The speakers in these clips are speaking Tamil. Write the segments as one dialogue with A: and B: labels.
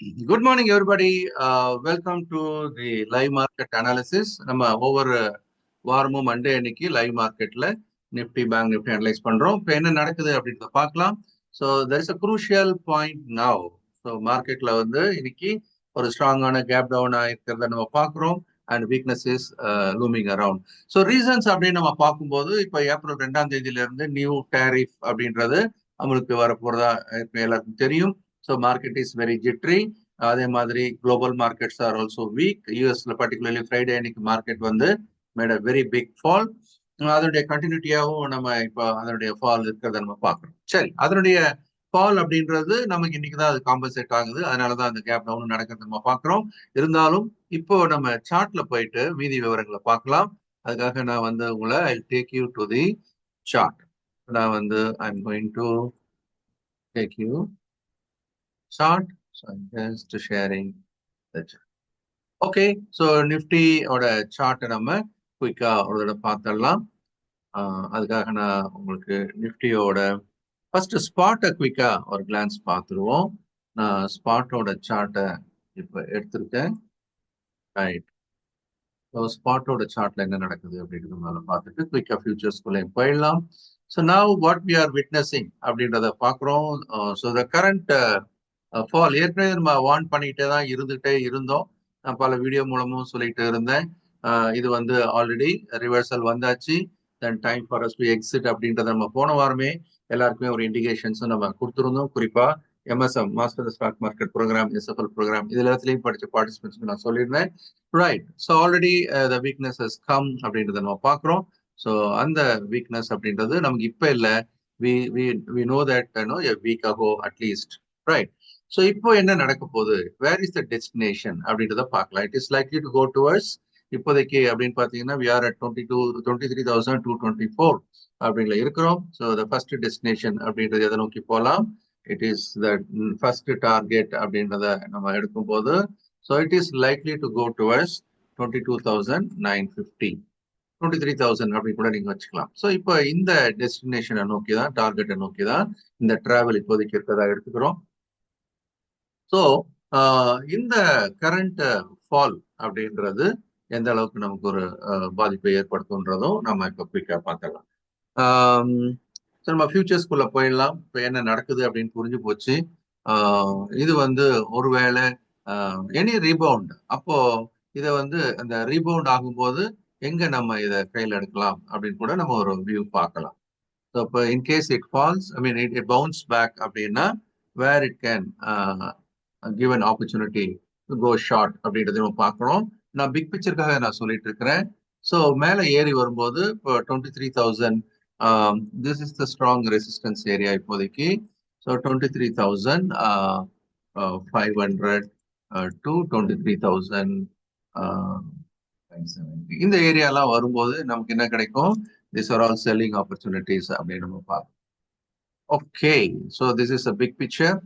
A: Good morning, everybody. Welcome to the live market analysis. நம்ம ஒவ்வொரு வாரமும் மண்டே அன்னைக்கு லைவ் மார்க்கெட்ல நிப்டி பேங்க் நிப்டி அனலைஸ் பண்றோம். இப்போ என்ன நடக்குது அப்படின்றத பார்க்கலாம். So there is a crucial point now. So மார்க்கெட்ல வந்து இன்னைக்கு ஒரு ஸ்ட்ராங்கான கேப் டவுன் ஆயிருக்கிறத நம்ம பார்க்குறோம். And weakness is looming around. So reasons அப்படின்னு நம்ம பார்க்கும்போது இப்போ ஏப்ரல் 2ஆம் தேதியிலிருந்து நியூ டேரிஃப் அப்படின்றது அவங்களுக்கு வரப்போறதா எல்லாருக்கும் தெரியும். So market is very jittery. அதே மாதிரி global markets are also weak. யூஎஸ்ல பர்டிகுலர்லி ஃப்ரைடே அன்னைக்கு மார்க்கெட் வந்து made a very big fall. அதனுடைய கண்டினியூட்டியாகவும் நம்ம இப்போ அதனுடைய ஃபால் இருக்கிறத நம்ம பார்க்குறோம். சரி, அதனுடைய ஃபால் அப்படின்றது நமக்கு இன்னைக்கு தான் அது காம்பன்சேட் ஆகுது. அதனால தான் அந்த கேப் டவுன் நடக்கிறது நம்ம பார்க்குறோம். இருந்தாலும் இப்போ நம்ம சார்ட்ல போயிட்டு மீதி விவரங்களை பார்க்கலாம். அதுக்காக நான் வந்து உங்களை I take you to the chart. நான் வந்து I am going to take you chart. So I'm just sharing the chart. Okay, so நிஃப்டியோட சார்ட்டை நம்ம குயிக்கா ஒரு தடவை பார்த்துடலாம். அதுக்காக நான் உங்களுக்கு நிஃப்டியோட ஃபர்ஸ்ட் ஸ்பாட்டை குயிக்கா ஒரு கிளான்ஸ் பார்த்துருவோம். நான் ஸ்பாட்டோட சார்ட்டை இப்போ எடுத்திருக்கேன். ரைட், ஸோ ஸ்பாட்டோட சார்ட்ல என்ன நடக்குது அப்படின்றது மேலே பார்த்துட்டு குயிக்கா ஃபியூச்சர்ஸ்குள்ளே போயிடலாம். So now what we are witnessing அப்படின்றத பார்க்குறோம். ஸோ த கரண்ட் ஃபால் ஏற்கனவே நம்ம வார்ன் பண்ணிட்டே தான் இருந்துகிட்டே இருந்தோம். நான் பல வீடியோ மூலமும் சொல்லிட்டு இருந்தேன். இது வந்து ஆல்ரெடி ரிவர்சல் வந்தாச்சு, தென் time for us to exit அப்படின்றத நம்ம போன வாரமே எல்லாருக்குமே ஒரு இண்டிகேஷன்ஸும் நம்ம கொடுத்துருந்தோம். குறிப்பா MSM master stock market program, SFL program, இது எல்லாத்துலேயும் படிச்ச பார்ட்டிசிபென்ட்ஸ்க்கு நான் சொல்லியிருந்தேன். Right, so already the weakness has come அப்படின்றத நம்ம பார்க்குறோம். ஸோ அந்த வீக்னஸ் அப்படின்றது நமக்கு இப்போ இல்லை, we know that a week ago at least. Right, so இப்போ என்ன நடக்க போகுது, வேர் இஸ் த டெஸ்டினேஷன் அப்படின்றத பார்க்கலாம். It is likely to go towards இப்போதைக்கு அப்படின்னு பார்த்தீங்கன்னா we are at 23,224 அப்படின்ல இருக்கிறோம். ஸோ த ஃபர்ஸ்ட் டெஸ்டினேஷன் அப்படின்றது எதை நோக்கி போகலாம், it is the first target அப்படின்றத நம்ம எடுக்கும் போது so it is likely to go towards 22,950, 23,000 அப்படி கூட நீங்க வச்சுக்கலாம். ஸோ இப்போ இந்த டெஸ்டினேஷனை நோக்கி தான், டார்கெட்டை நோக்கி தான் இந்த டிராவல் இப்போதைக்கு இருக்கிறதா எடுத்துக்கிறோம். ஸோ இந்த கரண்ட் ஃபால் அப்படின்றது எந்த அளவுக்கு நமக்கு ஒரு பாதிப்பை ஏற்படுத்துன்றதும் நம்ம இப்போ குயிக்காக பார்த்துடலாம். ஸோ நம்ம ஃபியூச்சர்ஸ்குள்ள போயிடலாம். இப்போ என்ன நடக்குது அப்படின்னு புரிஞ்சு போச்சு. இது வந்து ஒருவேளை எனி ரீபவுண்ட், அப்போ இதை வந்து அந்த ரீபவுண்ட் ஆகும்போது எங்க நம்ம இதை கையில் எடுக்கலாம் அப்படின்னு கூட நம்ம ஒரு வியூ பார்க்கலாம். ஸோ இப்போ in case it falls, I mean it bounce back அப்படின்னா where it can give an opportunity to go short அப்படின்றத நம்ம பார்க்கணும். நான் பிக் பிக்சருக்காக நான் சொல்லிட்டு இருக்கிறேன். ஸோ மேலே ஏறி வரும்போது இப்போ 23,000, this is the strong resistance area இப்போதைக்கு. ஸோ 23,500 to 23,570 இந்த ஏரியாலாம் வரும்போது நமக்கு என்ன கிடைக்கும், this are all selling opportunities அப்படின்னு நம்ம பார்க்கணும். Okay, so this is a big picture.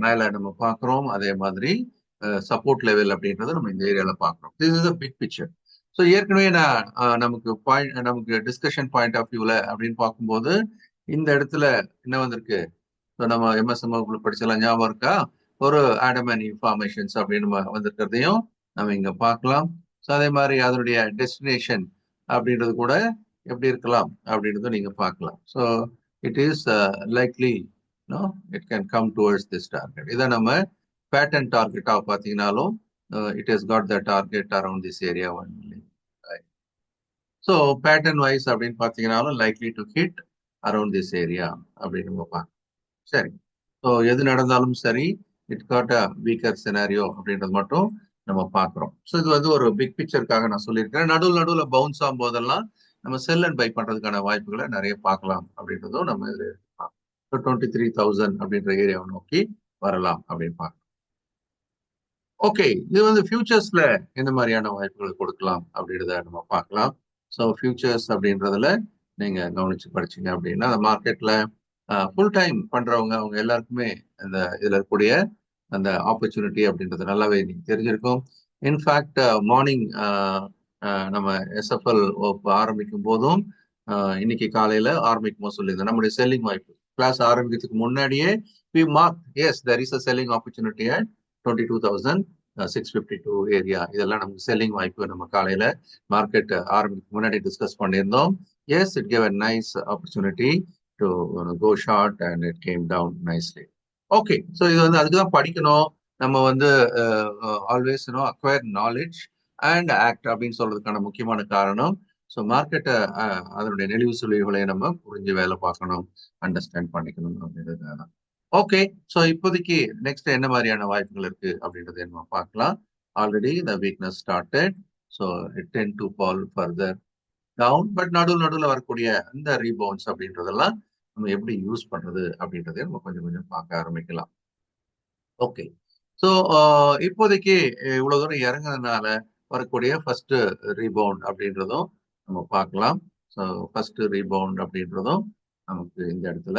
A: மேலே நம்ம பார்க்குறோம். அதே மாதிரி சப்போர்ட் லெவல் அப்படின்றத நம்ம இந்த ஏரியாவில் பார்க்குறோம். This is a big picture. So ஏற்கனவே நான் நமக்கு டிஸ்கஷன் பாயிண்ட் ஆஃப் வியூவில் அப்படின்னு பார்க்கும்போது இந்த இடத்துல என்ன வந்திருக்கு, ஸோ நம்ம எம்எஸ்எம் படிச்சலாம் ஞாபகம் இருக்கா, ஒரு ஆடம் அண்ட் இன்ஃபார்மேஷன்ஸ் அப்படின்னு நம்ம வந்திருக்கிறதையும் நம்ம இங்கே பார்க்கலாம். ஸோ அதே மாதிரி அதனுடைய டெஸ்டினேஷன் அப்படின்றது கூட எப்படி இருக்கலாம் அப்படின்றத நீங்கள் பார்க்கலாம். So it is likely it can come towards this target. இதை நம்ம பேட்டர்ன் டார்கெட்டாக பார்த்தீங்கன்னாலும் it has got the target around this area 1 million. So pattern wise அப்படின்னு பார்த்தீங்கன்னாலும் likely to hit around this area அப்படின்னு நம்ம பார்க்கலாம். சரி, ஸோ எது நடந்தாலும் சரி, it got a weaker scenario அப்படின்றது மட்டும் நம்ம பார்க்குறோம். ஸோ இது வந்து ஒரு பிக் பிக்சருக்காக நான் சொல்லியிருக்கிறேன். நடுவில் பவுன்ஸ் ஆகும் போதெல்லாம் நம்ம செல் அண்ட் பை பண்ணுறதுக்கான வாய்ப்புகளை நிறைய பார்க்கலாம் அப்படின்றதும் நம்ம இதில் 23,000 அப்படின்ற ஏரியாவை நோக்கி வரலாம் அப்படின்னு பார்க்கலாம். ஓகே, இது வந்து ஃபியூச்சர்ஸ்ல எந்த மாதிரியான வாய்ப்புகள் கொடுக்கலாம் அப்படின்றத நம்ம பார்க்கலாம். ஸோ ஃபியூச்சர்ஸ் அப்படின்றதுல நீங்க கவனிச்சு படிச்சீங்க அப்படின்னா அந்த மார்க்கெட்ல ஃபுல் டைம் பண்றவங்க அவங்க எல்லாருக்குமே இந்த இதுல இருக்கக்கூடிய அந்த ஆப்பர்ச்சுனிட்டி அப்படின்றது நல்லாவே நீங்க தெரிஞ்சிருக்கும். இன்ஃபேக்ட் மார்னிங் நம்ம எஸ்எஃப்எல் ஆரம்பிக்கும் போதும் இன்னைக்கு காலையில ஆரம்பிக்கும் போது சொல்லியிருந்தேன் நம்முடைய செல்லிங் வாய்ப்பு கிளாஸ் ஆரம்பிக்கிறதுக்கு முன்னாடியே we marked yes there is a selling opportunity at 22,652 area. இதெல்லாம் நமக்கு செல்லிங் வாய்ப்பு நம்ம காலையில மார்க்கெட் ஆரம்பிக்கு முன்னாடி டிஸ்கஸ் பண்ணியிருந்தோம். Yes, it gave a nice opportunity to go short and it came down nicely. Okay, so இது வந்து அதுக்கு தான் படிக்கணும். நம்ம வந்து always acquire knowledge and act அப்படின்னு சொல்றதுக்கான முக்கியமான காரணம். ஸோ மார்க்கெட்டை அதனுடைய நெளிவு சுழிவுகளை நம்ம புரிஞ்சு வேலை பார்க்கணும், அண்டர்ஸ்டாண்ட் பண்ணிக்கணும் அப்படின்றது. ஓகே, ஸோ இப்போதைக்கு நெக்ஸ்ட் என்ன மாதிரியான வாய்ப்புகள் இருக்கு அப்படின்றத நம்ம பார்க்கலாம். Already the weakness started, so it tend to fall further down. But நடுவில் வரக்கூடிய அந்த ரீபவுண்ட்ஸ் அப்படின்றதெல்லாம் நம்ம எப்படி யூஸ் பண்றது அப்படின்றத நம்ம கொஞ்சம் கொஞ்சம் பார்க்க ஆரம்பிக்கலாம். ஓகே, ஸோ இப்போதைக்கு இவ்வளவு தூரம் இறங்குறதுனால வரக்கூடிய ஃபர்ஸ்ட் ரீபவுண்ட் அப்படின்றதும் நம்ம பார்க்கலாம். ஸோ ஃபர்ஸ்ட் ரீபவுண்ட் அப்படின்றதும் நமக்கு இந்த இடத்துல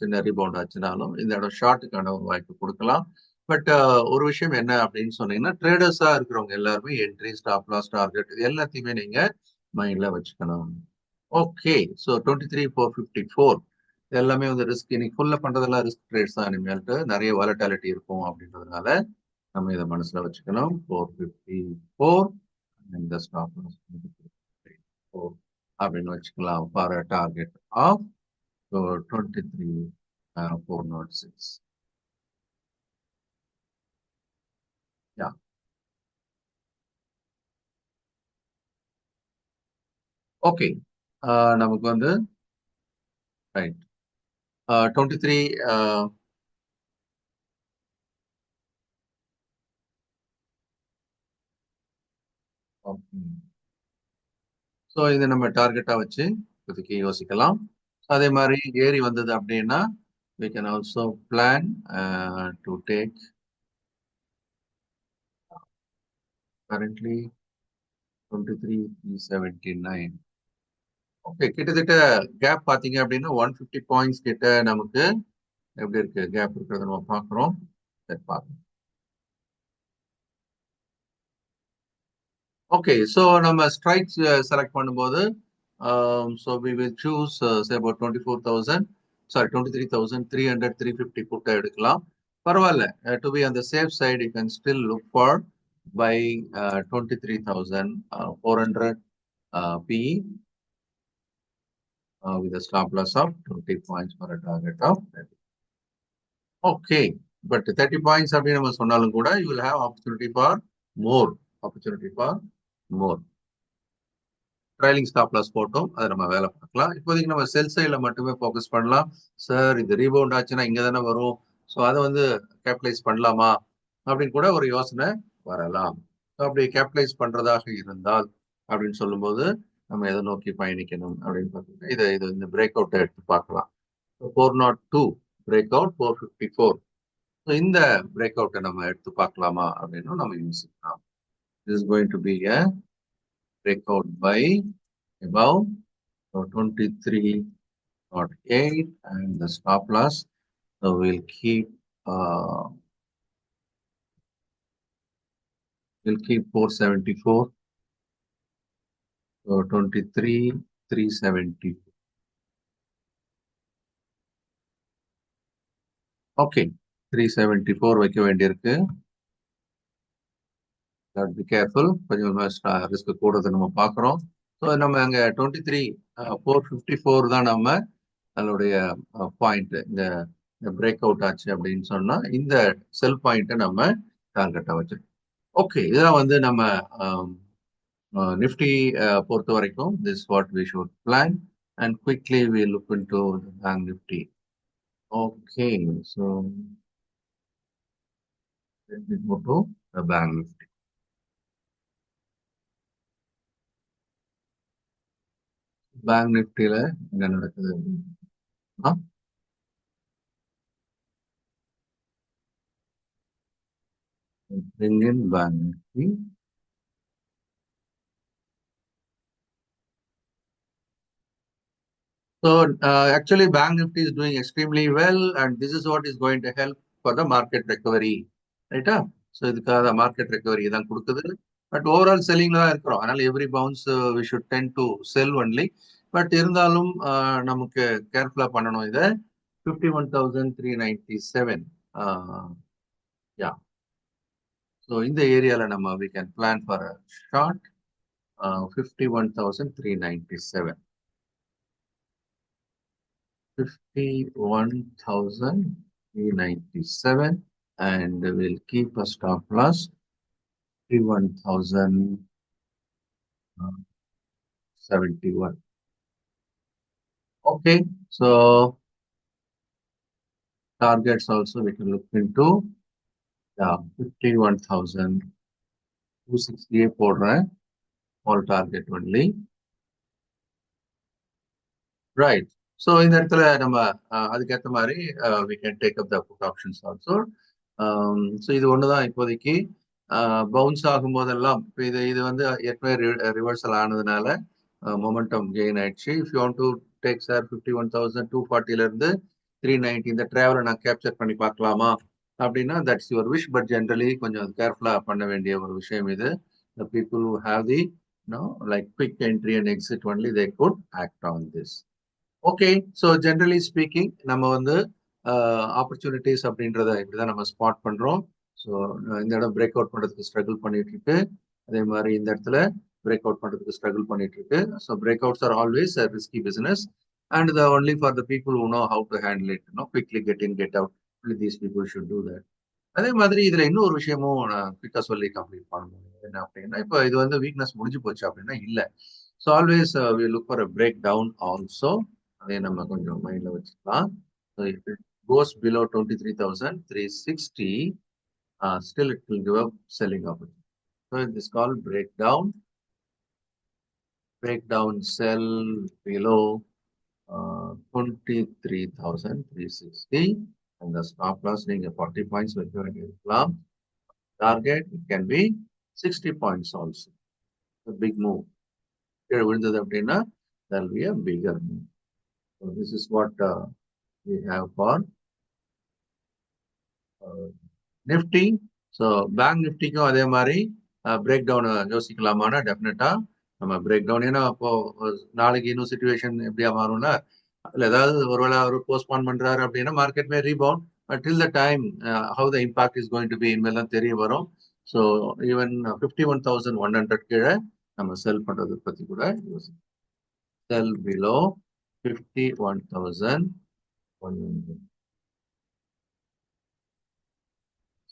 A: சின்ன ரீபவுண்ட் ஆச்சுனாலும் இந்த இடம் ஷார்ட்டுக்கான ஒரு வாய்ப்பு கொடுக்கலாம். பட் ஒரு விஷயம் என்ன அப்படின்னு சொன்னீங்கன்னா, ட்ரேடர்ஸா இருக்கிறவங்க எல்லாருமே என்ட்ரி, ஸ்டாப் லாஸ், டார்கெட் இது எல்லாத்தையுமே நீங்க மைண்ட்ல வச்சுக்கணும். ஓகே, ஸோ 23,454 எல்லாமே வந்து ரிஸ்க். இன்னைக்கு ஃபுல்லா பண்றதெல்லாம் ரிஸ்க் ட்ரேட்ஸ் தான். இனிமேல்ட்டு நிறைய வாலட்டாலிட்டி இருக்கும் அப்படின்றதுனால நம்ம இதை மனசுல வச்சுக்கணும். 454 இந்த ஸ்டாப் லாஸ் 4 அப்படின்னு வச்சுக்கலாம் for a target of 23,406. Yeah. Okay, நமக்கு வந்து ரைட் 23 ஸோ இதை நம்ம டார்கெட்டா வச்சு இப்போதைக்கு யோசிக்கலாம். அதே மாதிரி ஏறி வந்தது அப்படின்னா we can also plan to take currently 23,379. Okay, கிட்டத்தட்ட கேப் பார்த்தீங்க அப்படின்னா 150 பாயிண்ட்ஸ் கிட்ட நமக்கு எப்படி இருக்கு கேப் இருக்கிறத நம்ம பார்க்குறோம். சரி, பார்க்கலாம். ஓகே, ஸோ நம்ம ஸ்ட்ரைக்ஸ் செலக்ட் பண்ணும்போது so we will choose say about 23,300 350 புட்டை எடுக்கலாம். பரவாயில்ல, to be on the safe side you can still look for buy 23,400 PE with a stop loss of 20 points for a target of 30. Okay, but 30 points அப்படின்னு நம்ம சொன்னாலும் கூட you will have opportunity for more. Trailing stop loss போட்டோம், அதை நம்ம வேலை பார்க்கலாம். இப்போதைக்கு நம்ம செல் சைடில் மட்டுமே ஃபோக்கஸ் பண்ணலாம். சார், இது ரீபவுண்ட் ஆச்சுன்னா இங்கே தானே வரும், ஸோ அதை வந்து கேபிட்டலைஸ் பண்ணலாமா அப்படின்னு கூட ஒரு யோசனை வரலாம். அப்படி கேபிட்டலைஸ் பண்றதாக இருந்தால் அப்படின்னு சொல்லும்போது நம்ம எதை நோக்கி பயணிக்கணும் அப்படின்னு பார்த்தீங்கன்னா இது இந்த பிரேக் அவுட்டை எடுத்து பார்க்கலாம். 402 பிரேக் அவுட் 454. ஸோ இந்த பிரேக் அவுட்டை நம்ம எடுத்து பார்க்கலாமா அப்படின்னு நம்ம யோசிக்கலாம். This is going to be a breakout by above 23.8 and the stop loss. So we'll keep 474. So 23,370. Okay, 374 வைக்க வேண்டியிருக்கு. Be careful, கொஞ்சம் ரிஸ்க் கூடுதல் நம்ம பார்க்குறோம். ஸோ நம்ம அங்கே 23,454 தான் நம்ம அதனுடைய பாயிண்ட். இந்த பிரேக் அவுட் ஆச்சு அப்படின்னு சொன்னா இந்த செல் பாயிண்ட்டை நம்ம டார்கெட்டா வச்சிருக்கோம். ஓகே, இதெல்லாம் வந்து நம்ம நிஃப்டி பொறுத்த வரைக்கும் this what we should plan and quickly we look into the bank nifty. Okay, so let me go to the bank nifty. Bank நிஃப்டியில என்ன நடக்குது? bring in bank nifty. So actually bank nifty is doing extremely well and this is what is going to help for the market recovery, right? So இதுக்காக மார்க்கெட் ரெக்கவரி தான் கொடுக்குது. பட் ஓவரால் செல்லிங்ல தான் இருக்கிறோம். அதனால every bounce we should tend to sell only. But இருந்தாலும் நமக்கு கேர்ஃபுல்லா பண்ணணும். இதை 51,397. யா, ஸோ இந்த ஏரியால நம்ம we can plan for a short 51,397. 51,397, and we'll keep a stop loss 51,071. Okay, so targets also we can look into. Yeah, 51,268 போடுறேன். All target only. Right. So இந்த இடத்துல நம்ம அதுக்கேற்ற மாதிரி we can take up the put options also. So இது ஒண்ணுதான் இப்போதைக்கு பவுன்ஸ் ஆகும் போதெல்லாம் இது வந்து ஏற்கனவே ரிவர்சல் ஆனதுனால மொமெண்டம் கெயின் ஆயிடுச்சு. If you want to take sir 51,240ல இருந்து 390 இந்த டிராவலை நான் கேப்சர் பண்ணி பார்க்கலாமா அப்படின்னா that's your wish. But generally கொஞ்சம் கேர்ஃபுல்லா பண்ண வேண்டிய ஒரு விஷயம் இது. The people who have the like quick entry and exit only, they could act on this. Okay, so generally speaking நம்ம வந்து ஆப்பர்ச்சுனிட்டிஸ் அப்படின்றத இப்படிதான் நம்ம ஸ்பாட் பண்றோம். ஸோ இந்த இடம் பிரேக் அவுட் பண்றதுக்கு ஸ்ட்ரகிள் பண்ணிட்டு இருக்கு. அதே மாதிரி இந்த இடத்துல பிரேக் அவுட் பண்றதுக்கு ஸ்ட்ரகிள் பண்ணிட்டு இருக்கு. So break outs are always risky business and the only for the people who know how to handle it, quickly get in get out. These people should do that. அதே மாதிரி இதுல இன்னொரு விஷயமும் நான் குவிக்கா சொல்லி கம்ப்ளீட் பண்ணணும். என்ன அப்படின்னா, இப்போ இது வந்து வீக்னஸ் முடிஞ்சு போச்சு அப்படின்னா இல்லை. So always we look for a breakdown also. அதே நம்ம கொஞ்சம் மைண்ட்ல வச்சுக்கலாம். So if it goes below 23,360, still it will give up selling opportunity. So it is called breakdown. Breakdown sell below 23,360, and the stop loss being 40 points with your target. It can be 60 points also. A big move. Here there will be a bigger move. So this is what we have for Nifty. So bank நிஃப்டிக்கும் அதே மாதிரி பிரேக் டவுன் யோசிக்கலாமான்னா டெஃபினட்டா நம்ம பிரேக் டவுன். ஏன்னா அப்போ நாளைக்கு இன்னும் சுச்சுவேஷன் எப்படியா மாறும்னா, அதில் ஏதாவது ஒருவேளை அவர் போஸ்ட்பான் பண்றாரு அப்படின்னா market may rebound. But till the time how the impact is going to be இனிமேல் தெரிய வரும். ஸோ ஈவன் 51,100 கீழே நம்ம செல் பண்றது பத்தி கூட யோசிக்கலாம். செல் below 51,100.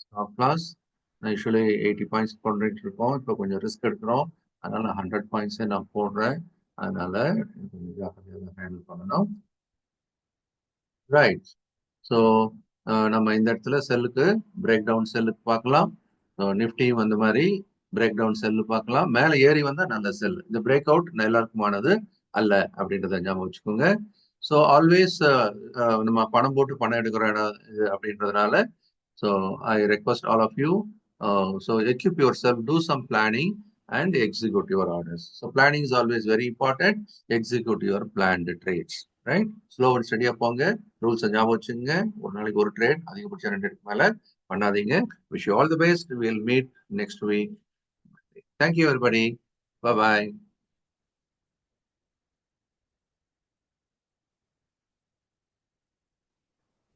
A: Stop loss usually 80 points பண்ணிட்டு இருக்கோம். இப்போ கொஞ்சம் ரிஸ்க் எடுக்கிறோம், அதனால 100 பாயிண்ட்ஸே நான் போடுறேன். அதனால கொஞ்சம் ஜாக்கிரதையாக ஹேண்டில் பண்ணணும். ரைட். ஸோ நம்ம இந்த இடத்துல செல்லுக்கு பிரேக் டவுன் செல்லுக்கு பார்க்கலாம். ஸோ நிஃப்டியும் அந்த மாதிரி பிரேக் டவுன் செல்லு பார்க்கலாம். மேலே ஏறி வந்தால் நல்ல செல். இந்த பிரேக் அவுட் எல்லாருக்குமானது அல்ல அப்படின்றத ஞாபகம் வச்சுக்கோங்க. ஸோ ஆல்வேஸ் நம்ம பணம் போட்டு பணம் எடுக்கிற இடம் இது அப்படின்றதுனால, so I request all of you, so equip yourself, do some planning and execute your orders. So planning is always very important. Execute your planned trades, right? Slow and steady போங்க. ரூல்ஸ் ஞாபகம் வச்சுங்க. ஒரு நாளைக்கு ஒரு ட்ரேட், அதிகபட்சம் 2 மேல பண்ணாதீங்க. Wish you all the best. We'll meet next week. Thank you everybody. Bye bye.